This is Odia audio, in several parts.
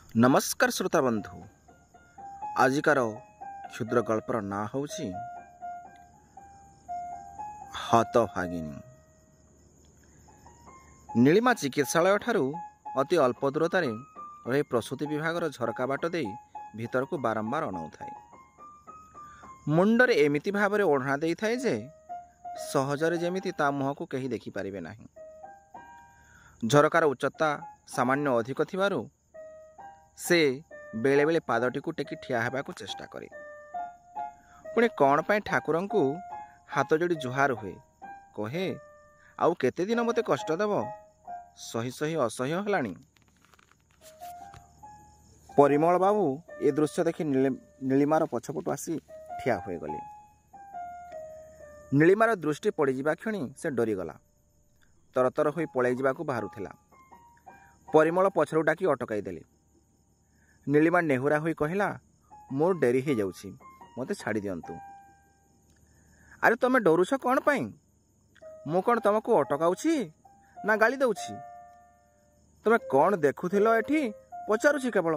नमस्कार श्रोता बंधु। आजिकार क्षुद्र गल्पर ना हूँ हतभागिनी। नीलिमा चिकित्सालय ठारू अति अल्प दूरतार रही प्रसूति विभागर झरका बाट दे भीतर को बारंबार अनाउଥାଏ। मुंडरे एमिति भाव ओढ़ा दे थाए जे सहजरे जेमिति ता मुह को कहीं देखि पारिबे नाही। झरकार उच्चता सामान्य अधिक थिबारु से बेले बेले पादटी को टेकी ठिया हेबाकु चेष्टा करे। पुणे कौन पाए ठाकुर को हाथ जोड़ी जुहार हुए, कहे आउ केते दिन मते कष्ट देव, सही सही असह्य हलानी। परिमल बाबू ए दृश्य देखि नीलिमार पछपटु आसी ठिया हुए गले। नीलिमार दृष्टि पड़ जा क्षणी से डरीगला, तरतर हो पलि जावाकू बाहारुथिला। परिमल पछरु डाकी अटकाई देले। नीलिमा नेहुरा हुई कहला, मोर डेरी हो जाउछि, मते छाड़ी दियंतु। अरे तमे डरुछ कौन पाई? मु कौन तुमको अटकाउछि ना गाली दउछि? तमे कौन देखुथिलो एठी पचारुछि केवल।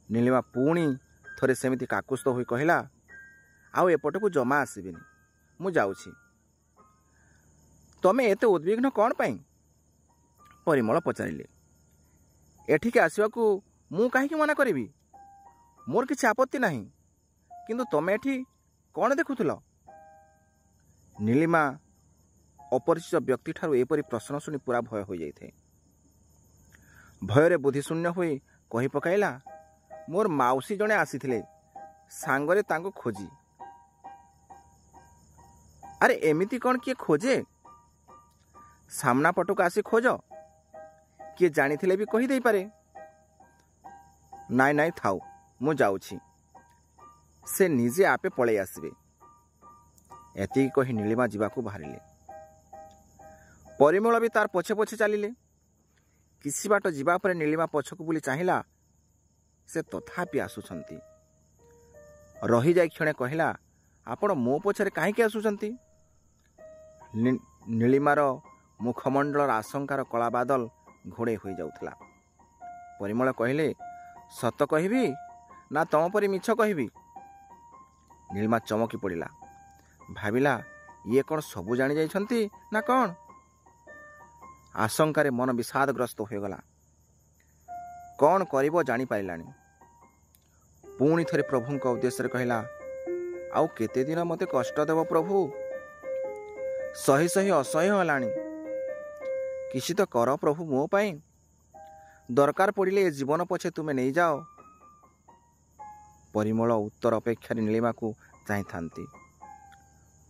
नीलिमा पुणी थरे सेमिति काकुस्थ होई कहला, आउ एपटकू जमा आसीबिनी, मु जाउछि। तमे एते उद्विग्न कौन पाई? परिमल पचारिले। एठिके आसिबाकू मु कहीं मना करी? मोर किसी आपत्ति नहीं, किंतु तमे एठी कौन देखुथिल? नीलिमा अपरिचित व्यक्ति ठारू एपरी प्रश्न सुनी पूरा भय हो जाइथे। भୟରେ बुद्धिशून्य होई कही पकाइला, मोर माउसी जणे आसीथिले, सांगरे तांको खोजी। अरे एमिति कौन किए खोजे? सामना पटक आसी खोज, किए जानिथिले भी कही देई पारे। नाई नाई थाउ, मु जाउछि, से निजे आपे पळै आसबे। एति कही नीलिमा जीवाकू बाहरिले। परिमल भी तार पछे पछे चलिले। किसी बाट जीवा परे नीलिमा पछकू बुली चाहिला, से तथापि आसुछंती। रही जाई क्षणे कहला, आपण मो पछरे काहेकि आसुछंती? नीलिमार मुखमंडलर आशंकार कला बादल घोड़े हो जाउथला। परिमल कहले, सत कहबी ना तम परी मिछ कहबी? नीलिमा चमकी पड़िला। भाविला, ये कौन सबू जानी जाइछंती ना कौन? आशंकारे मन विषादग्रस्त हो गला। कौन करिबो जानी पाइलानी। पुणी थरे प्रभुंक उद्देश्य कहला, आउ केते दिन मते कष्ट देव प्रभु, सही सही असह्य हलानी। किसी तो कर प्रभु मो पाई, दरकार पड़िले जीवन पछे तुमे नहीं जाओ। परिमल उत्तर अपेक्षा नीलिमा को चाही थांती।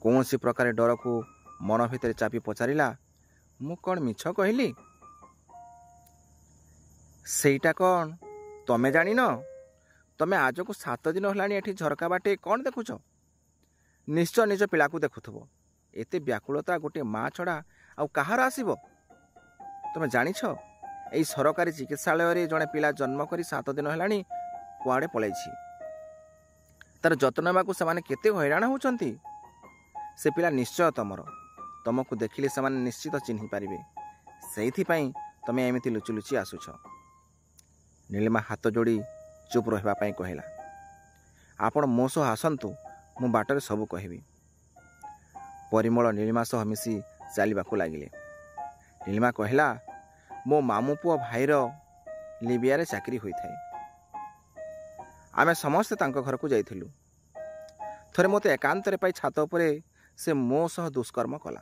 कौन सी प्रकार डर को मन भितर चापी पचारिला, मु कौन मिछ कहली? सेटा कौन तमे जानी न? तमे आज को 7 दिन हलानी एठी झरका बाटे कौन देखुछ? निश्चय निज पिला को देखुथबो। एते व्याकुलता गोटे माँ छड़ा आउ कहार आसीबो? तमे जानिछ एई सरकारी चिकित्सालय रे जड़े पिला जन्म करी 7 दिन हलानी कुआड़े पलैछि। तार जत्न नेबाकू सेमाने केते हैरान होउछंती। से पिला निश्चय तमको देखिले सेमाने निश्चित चिन्हि पारिबे। सेइथि पई तमे एमिति लुचि लुचि आसुछ। नीलिमा हाथ जोड़ी चुप रहिबा पई कहला, आपण मो सह आसंतु, मु बाटरे सबु कहबी। परिमल नीलिमा सह मिसी चलिबाकू लागिले। नीलिमा कहला, मो मामू पुआ भाईर लिबिया रे चाकरी होई थाए। आमे समस्ते तांको घर को जाइथिलु। थरे मते एकांतरे पाई छात उपरे से मो सह दुष्कर्म कला।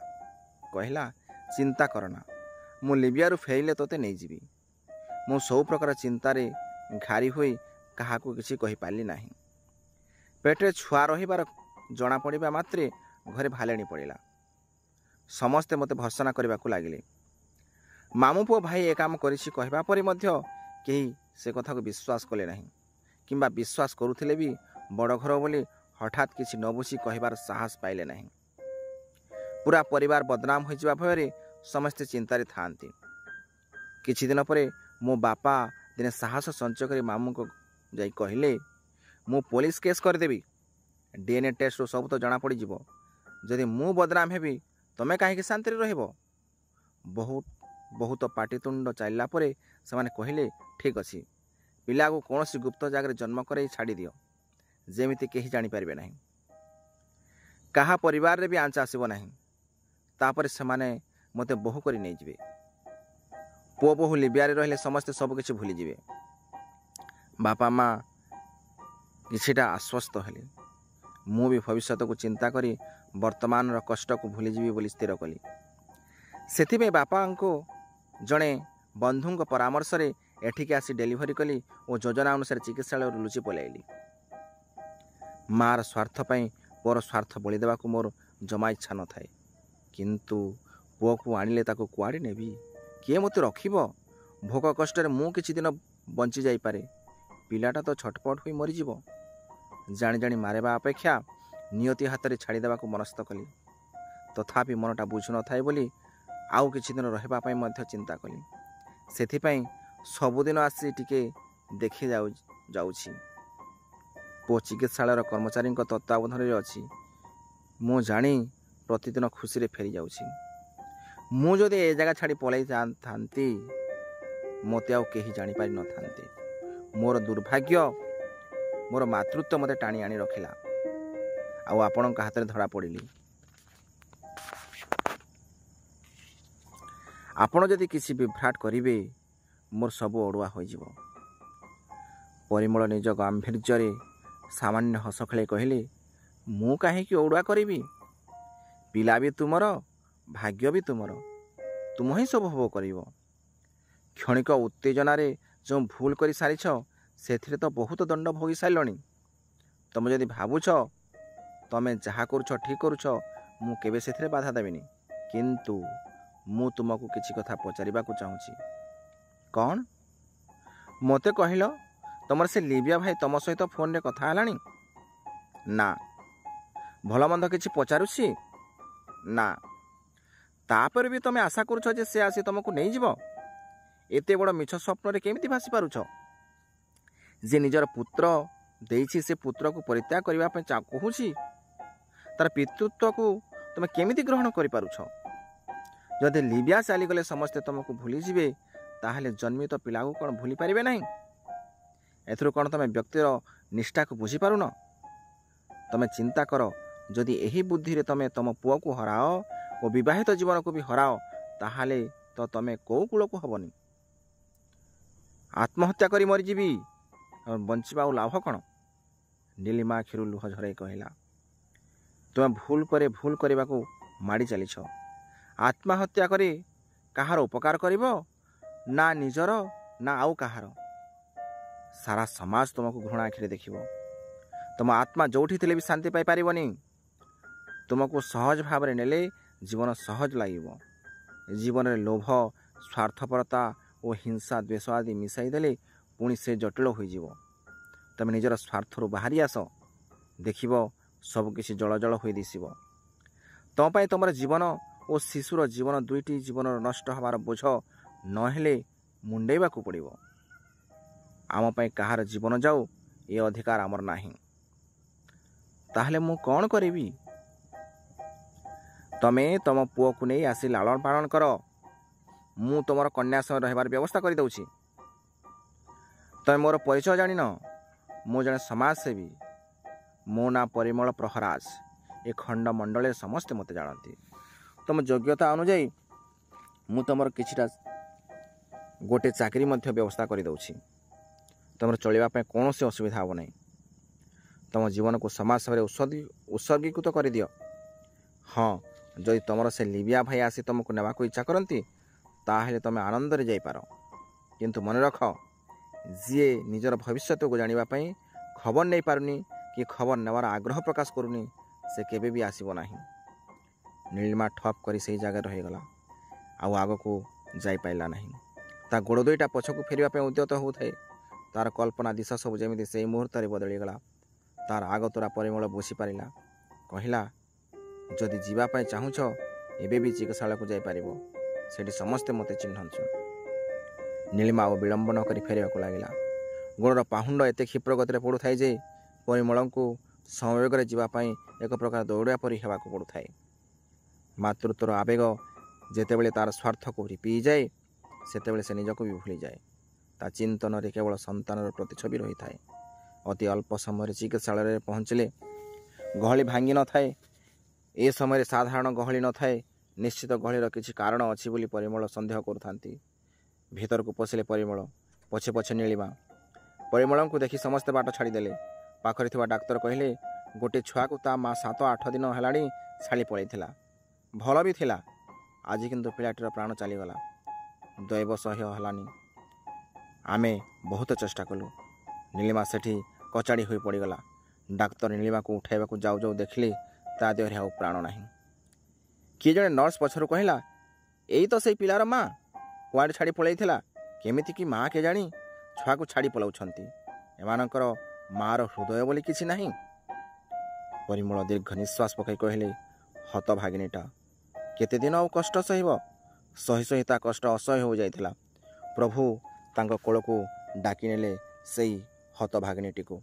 कहला, चिंता करना, मु लिबिया रु फेरिले तोते नहीं जीवी। मु सब प्रकार चिंतारे घारी होई काहाकू किछि कहि पाली नाही। पेटरे छुआ रहिबार जना पड़िबा मात्रे घरे भालेणी पड़िला। समस्ते मते भर्सना करबाकू लागिले। मामू पुओ भाई ए काम करिछि कहबा परे मध्य केही से कथा को विश्वास कले नाही, किंबा विश्वास करुथिले भी बड़ घर बोली हठात किछि न बुझी कहबार साहस पाइले नाही। पूरा परिवार बदनाम हो जिबा भୟରେ समस्ते चिंतारे थांती। किछि दिन परे मो बापा दिने साहस संचय करी मामू को जाई कहले, मु पुलिस केस कर देबी। डीएनए टेस्ट रो सब तो जना पड़ी जिवो। जदि मु बदनाम हेबी तमे काहे शांति रहिबो? बहुत पाटितुंड चलला परे सेमाने कहिले, ठीक अछि ପିଲାକୁ କୌଣସି ଗୁପ୍ତ ଜାଗାରେ ଜନ୍ମ କରାଇ ଛାଡ଼ି ଦିଅ, ଯେମିତି କେହି ଜାଣିପାରିବେ ନାହିଁ। କାହା ପରିବାରରେ ବି ଆଞ୍ଚ ଆସିବ ନାହିଁ। ତାପରେ ସେମାନେ ମୋତେ ବୋହୂ କରି ନେଇଯିବେ। ପୁଅ ବୋହୂ ଲିବିଆରେ ରହିଲେ ସମସ୍ତେ ସବୁକିଛି ଭୁଲିଯିବେ। ବାପା ମା କିଛିଟା ଆଶ୍ୱସ୍ତ ହେଲେ। ମୁଁ ବି ଭବିଷ୍ୟତକୁ ଚିନ୍ତା କରି ବର୍ତ୍ତମାନର କଷ୍ଟକୁ ଭୁଲିଯିବି ବୋଲି ସ୍ଥିର କଲି। ସେଥିପାଇଁ ବାପାଙ୍କୁ ଜଣେ ବନ୍ଧୁଙ୍କ ପରାମର୍ଶରେ ଏଠିକି ଆସି ଡେଲିଭରି କଲି ଓ ଯୋଜନା ଅନୁସାରେ ଚିକିତ୍ସାଳୟରୁ ଲୁଚି ପଳାଇଲି। ମାଆର ସ୍ୱାର୍ଥ ପାଇଁ ପୁଅର ସ୍ୱାର୍ଥ ବଳି ଦେବାକୁ ମୋର ଜମା ଇଚ୍ଛା ନଥାଏ। କିନ୍ତୁ ପୁଅକୁ ଆଣିଲେ ତାକୁ କୁଆଡ଼େ ନେବି? କିଏ ମୋତେ ରଖିବ? ଭୋକ କଷ୍ଟରେ ମୁଁ କିଛି ଦିନ ବଞ୍ଚି ଯାଇପାରେ। ପିଲାଟା ତ ଛଟପଟ ହୋଇ ମରିଯିବ। ଜାଣି ଜାଣି ମାରିବା ଅପେକ୍ଷା ନିୟତି ହାତରେ ଛାଡ଼ିଦେବାକୁ ମନସ୍ଥ କଲି। ତଥାପି ମନଟା ବୁଝୁନଥାଏ ବୋଲି ଆଉ କିଛି ଦିନ ରହିବା ପାଇଁ ମଧ୍ୟ ଚିନ୍ତା କଲି। ସେଥିପାଇଁ ସବୁଦିନ ଆସି ଟିକେ ଦେଖି ଯାଉଛି। ପୁଅ ଚିକିତ୍ସାଳୟର କର୍ମଚାରୀଙ୍କ ତତ୍ତ୍ୱାବଧାନରେ ଅଛି। ମୁଁ ଜାଣି ପ୍ରତିଦିନ ଖୁସିରେ ଫେରି ଯାଉଛି। ମୁଁ ଯଦି ଏ ଜାଗା ଛାଡ଼ି ପଳାଇ ଥାନ୍ତି, ମୋତେ ଆଉ କେହି ଜାଣିପାରିନଥାନ୍ତେ। ମୋର ଦୁର୍ଭାଗ୍ୟ, ମୋର ମାତୃତ୍ୱ ମୋତେ ଟାଣି ଆଣି ରଖିଲା। ଆଉ ଆପଣଙ୍କ ହାତରେ ଧରା ପଡ଼ିଲି। ଆପଣ ଯଦି କିଛି ବିଭ୍ରାଟ କରିବେ, ମୋର ସବୁ ଅଡ଼ୁଆ ହୋଇଯିବ। ପରିମଳ ନିଜ ଗାମ୍ଭୀର୍ଯ୍ୟରେ ସାମାନ୍ୟ ହସ ଖେଳାଇ କହିଲେ, ମୁଁ କାହିଁକି ଅଡ଼ୁଆ କରିବି? ପିଲା ବି ତୁମର, ଭାଗ୍ୟ ବି ତୁମର। ତୁମ ହିଁ ସବୁ ଭୋଗ କରିବ। କ୍ଷଣିକ ଉତ୍ତେଜନାରେ ଯେଉଁ ଭୁଲ କରି ସାରିଛ, ସେଥିରେ ତ ବହୁତ ଦଣ୍ଡ ଭୋଗି ସାରିଲଣି। ତୁମେ ଯଦି ଭାବୁଛ ତୁମେ ଯାହା କରୁଛ ଠିକ୍ କରୁଛ, ମୁଁ କେବେ ସେଥିରେ ବାଧା ଦେବିନି। କିନ୍ତୁ ମୁଁ ତୁମକୁ କିଛି କଥା ପଚାରିବାକୁ ଚାହୁଁଛି। କ'ଣ? ମୋତେ କହିଲ, ତୁମର ସେ ଲିବିଆ ଭାଇ ତୁମ ସହିତ ଫୋନ୍ରେ କଥା ହେଲାଣି? ନା। ଭଲ ମନ୍ଦ କିଛି ପଚାରୁଛି? ନା। ତାପରେ ବି ତୁମେ ଆଶା କରୁଛ ଯେ ସେ ଆସି ତୁମକୁ ନେଇଯିବ? ଏତେ ବଡ଼ ମିଛ ସ୍ୱପ୍ନରେ କେମିତି ଭାସି ପାରୁଛ? ଯେ ନିଜର ପୁତ୍ର ଦେଇଛି, ସେ ପୁତ୍ରକୁ ପରିତ୍ୟାଗ କରିବା ପାଇଁ କହୁଛି, ତାର ପିତୃତ୍ୱକୁ ତୁମେ କେମିତି ଗ୍ରହଣ କରିପାରୁଛ? ଯଦି ଲିବିଆ ଚାଲିଗଲେ ସମସ୍ତେ ତୁମକୁ ଭୁଲିଯିବେ, ତାହେଲେ ଜନ୍ମିତ ପିଲାକୁ କ'ଣ ଭୁଲି ପାରିବେ ନାହିଁ? ଏଥିରୁ କ'ଣ ତୁମେ ବ୍ୟକ୍ତିର ନିଷ୍ଠାକୁ ବୁଝିପାରୁନ? ତୁମେ ଚିନ୍ତା କର, ଯଦି ଏହି ବୁଦ୍ଧିରେ ତୁମେ ତୁମ ପୁଅକୁ ହରାଅ ଓ ବିବାହିତ ଜୀବନକୁ ବି ହରାଅ, ତାହେଲେ ତ ତୁମେ କେଉଁ କୂଳକୁ ହେବନି। ଆତ୍ମହତ୍ୟା କରି ମରିଯିବି, ବଞ୍ଚିବା ଆଉ ଲାଭ କ'ଣ? ନୀଳିମା ଆଖିରୁ ଲୁହ ଝରାଇ କହିଲା, ତୁମେ ଭୁଲ ପରେ ଭୁଲ କରିବାକୁ ମାଡ଼ି ଚାଲିଛ। ଆତ୍ମହତ୍ୟା କରି କାହାର ଉପକାର କରିବ? ନା ନିଜର, ନା ଆଉ କାହାର। ସାରା ସମାଜ ତୁମକୁ ଘୃଣା ଆଖିରେ ଦେଖିବ। ତୁମ ଆତ୍ମା ଯେଉଁଠି ଥିଲେ ବି ଶାନ୍ତି ପାଇପାରିବନି। ତୁମକୁ ସହଜ ଭାବରେ ନେଲେ ଜୀବନ ସହଜ ଲାଗିବ। ଜୀବନରେ ଲୋଭ, ସ୍ୱାର୍ଥପରତା ଓ ହିଂସା ଦ୍ୱେଷ ଆଦି ମିଶାଇ ଦେଲେ ପୁଣି ସେ ଜଟିଳ ହୋଇଯିବ। ତୁମେ ନିଜର ସ୍ୱାର୍ଥରୁ ବାହାରି ଆସ, ଦେଖିବ ସବୁକିଛି ଜଳଜଳ ହୋଇ ଦିଶିବ। ତୁମ ପାଇଁ ତୁମର ଜୀବନ ଓ ଶିଶୁର ଜୀବନ, ଦୁଇଟି ଜୀବନର ନଷ୍ଟ ହେବାର ବୋଝ ନହେଲେ ମୁଣ୍ଡେଇବାକୁ ପଡ଼ିବ। ଆମ ପାଇଁ କାହାର ଜୀବନ ଯାଉ, ଏ ଅଧିକାର ଆମର ନାହିଁ। ତାହେଲେ ମୁଁ କ'ଣ କରିବି? ତୁମେ ତୁମ ପୁଅକୁ ନେଇ ଆସି ଲାଳନ ପାଳନ କର। ମୁଁ ତୁମର କନ୍ୟା ସହ ରହିବାର ବ୍ୟବସ୍ଥା କରିଦେଉଛି। ତୁମେ ମୋର ପରିଚୟ ଜାଣିନ? ମୁଁ ଜଣେ ସମାଜସେବୀ। ମୋ ନାଁ ପରିମଳ ପ୍ରହରାଜ। ଏ ଖଣ୍ଡମଣ୍ଡଳରେ ସମସ୍ତେ ମୋତେ ଜାଣନ୍ତି। ତୁମ ଯୋଗ୍ୟତା ଅନୁଯାୟୀ ମୁଁ ତୁମର କିଛିଟା ଗୋଟେ ଚାକିରି ମଧ୍ୟ ବ୍ୟବସ୍ଥା କରିଦେଉଛି। ତୁମର ଚଳିବା ପାଇଁ କୌଣସି ଅସୁବିଧା ହେବ ନାହିଁ। ତୁମ ଜୀବନକୁ ସମାଜ ସେବାରେ ଉତ୍ସର୍ଗୀକୃତ କରିଦିଅ। ହଁ, ଯଦି ତୁମର ସେ ଲିବିଆ ଭାଇ ଆସି ତୁମକୁ ନେବାକୁ ଇଚ୍ଛା କରନ୍ତି, ତାହେଲେ ତୁମେ ଆନନ୍ଦରେ ଯାଇପାର। କିନ୍ତୁ ମନେ ରଖ, ଯିଏ ନିଜର ଭବିଷ୍ୟତକୁ ଜାଣିବା ପାଇଁ ଖବର ନେଇପାରୁନି କି ଖବର ନେବାର ଆଗ୍ରହ ପ୍ରକାଶ କରୁନି, ସେ କେବେ ବି ଆସିବ ନାହିଁ। ନୀଳିମା ଠପ୍ କରି ସେହି ଜାଗାରେ ରହିଗଲା। ଆଉ ଆଗକୁ ଯାଇପାରିଲା ନାହିଁ। ତା ଗୋଡ଼ ଦୁଇଟା ପଛକୁ ଫେରିବା ପାଇଁ ଉଦ୍ୟତ ହେଉଥାଏ। ତାର କଳ୍ପନା ଦିଶା ସବୁ ଯେମିତି ସେହି ମୁହୂର୍ତ୍ତରେ ବଦଳିଗଲା। ତାର ଆଗତୁରା ପରିମଳ ବୁଝିପାରିଲା। କହିଲା, ଯଦି ଯିବା ପାଇଁ ଚାହୁଁଛ, ଏବେ ବି ଚିକିତ୍ସାଳୟକୁ ଯାଇପାରିବ। ସେଠି ସମସ୍ତେ ମୋତେ ଚିହ୍ନନ୍ତି। ନୀଳିମା ଆଉ ବିଳମ୍ବ ନ କରି ଫେରିବାକୁ ଲାଗିଲା। ଗୋଡ଼ର ପାହୁଣ୍ଡ ଏତେ କ୍ଷିପ୍ର ଗତିରେ ପଡ଼ୁଥାଏ ଯେ ପରିମଳଙ୍କୁ ସମବେଗରେ ଯିବା ପାଇଁ ଏକ ପ୍ରକାର ଦୌଡ଼ିବା ପରି ହେବାକୁ ପଡ଼ୁଥାଏ। ମାତୃତ୍ୱର ଆବେଗ ଯେତେବେଳେ ତାର ସ୍ୱାର୍ଥକୁ ପିଇଯାଏ, ସେତେବେଳେ ସେ ନିଜକୁ ବି ଭୁଲିଯାଏ। ତା ଚିନ୍ତନରେ କେବଳ ସନ୍ତାନର ପ୍ରତିଛବି ରହିଥାଏ। ଅତି ଅଳ୍ପ ସମୟରେ ଚିକିତ୍ସାଳୟରେ ପହଞ୍ଚିଲେ ଗହଳି ଭାଙ୍ଗି ନଥାଏ। ଏ ସମୟରେ ସାଧାରଣ ଗହଳି ନଥାଏ, ନିଶ୍ଚିତ ଗହଳିର କିଛି କାରଣ ଅଛି ବୋଲି ପରିମଳ ସନ୍ଦେହ କରୁଥାନ୍ତି। ଭିତରକୁ ପଶିଲେ ପରିମଳ, ପଛେ ପଛେ ନୀଳିମା। ପରିମଳଙ୍କୁ ଦେଖି ସମସ୍ତେ ବାଟ ଛାଡ଼ିଦେଲେ। ପାଖରେ ଥିବା ଡାକ୍ତର କହିଲେ, ଗୋଟିଏ ଛୁଆକୁ ତା ମା 7-8 ଦିନ ହେଲାଣି ଛାଡ଼ି ପଳାଇଥିଲା। ଭଲ ବି ଥିଲା। ଆଜି କିନ୍ତୁ ପିଲାଟିର ପ୍ରାଣ ଚାଲିଗଲା। ଦୈବ ସହ୍ୟ ହେଲାନି। ଆମେ ବହୁତ ଚେଷ୍ଟା କଲୁ। ନୀଳିମା ସେଠି କଚାଡ଼ି ହୋଇ ପଡ଼ିଗଲା। ଡାକ୍ତର ନୀଳିମାକୁ ଉଠାଇବାକୁ ଯାଉ ଯାଉ ଦେଖିଲେ ତା ଦେହରେ ଆଉ ପ୍ରାଣ ନାହିଁ। କିଏ ଜଣେ ନର୍ସ ପଛରୁ କହିଲା, ଏଇ ତ ସେଇ ପିଲାର ମା, କୁଆଡ଼େ ଛାଡ଼ି ପଳାଇଥିଲା। କେମିତି କି ମା କେଜାଣି ଛୁଆକୁ ଛାଡ଼ି ପଳାଉଛନ୍ତି। ଏମାନଙ୍କର ମାଆର ହୃଦୟ ବୋଲି କିଛି ନାହିଁ। ପରିମଳ ଦୀର୍ଘ ନିଶ୍ୱାସ ପକାଇ କହିଲେ, ହତଭାଗିନୀଟା କେତେଦିନ ଆଉ କଷ୍ଟ ସହିବ। ସହି ସହି ତା କଷ୍ଟ ଅସହ୍ୟ ହୋଇଯାଇଥିଲା। ପ୍ରଭୁ ତାଙ୍କ କୋଳକୁ ଡାକି ନେଲେ ସେଇ ହତଭାଗିନୀଟିକୁ।